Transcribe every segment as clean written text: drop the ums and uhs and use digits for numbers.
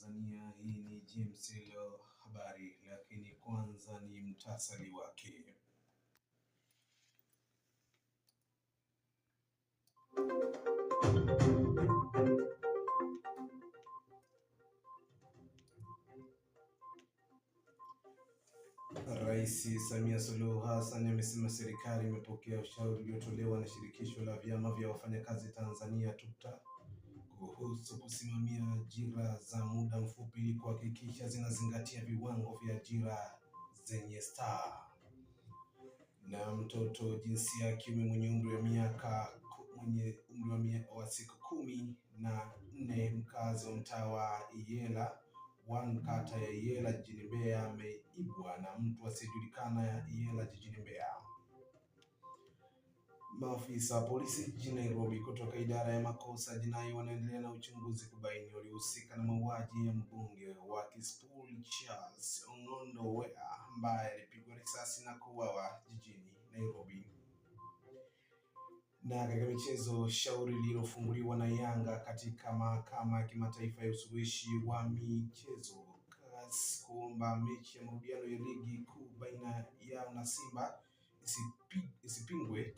Tanzania. Hii ni James leo habari, lakini kwanza ni mtasari wake. Rais Samia Suluhu Hassan amesema serikali imepokea ushauri uliotolewa na shirikisho la vyama vya wafanyakazi Tanzania TUCTA kuhusu kusimamia ajira za muda mfupi ili kuhakikisha zinazingatia viwango vya ajira zenye staha. Na mtoto jinsia ya kiume mwenye umri wa siku 14 mkazi wa mtaa wa Iyela kata ya Iyela jijini Mbeya ameibwa na mtu asiyejulikana Iyela jijini Mbeya. Maafisa wa polisi jijini Nairobi kutoka idara ya makosa jinai wanaendelea na uchunguzi kubaini waliohusika na mauaji ya mbunge wa Kisipul Charles Ong'ondo Wea ambaye alipigwa risasi na kuuawa jijini Nairobi. Na katika michezo, shauri lililofunguliwa na Yanga katika mahakama ya kimataifa ya usuluhishi wa michezo CAS kuomba mechi ya marudiano ya ligi kuu baina yao na Simba isipangiwe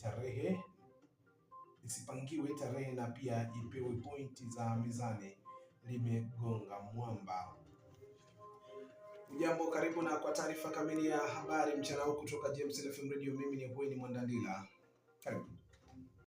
tarehe na pia ipewe pointi za mezani limegonga mwamba. Ujambo, karibu na kwa taarifa kamili ya habari mchana huu kutoka James FM Radio. Mimi ni Bweni Mwandandila. Karibu.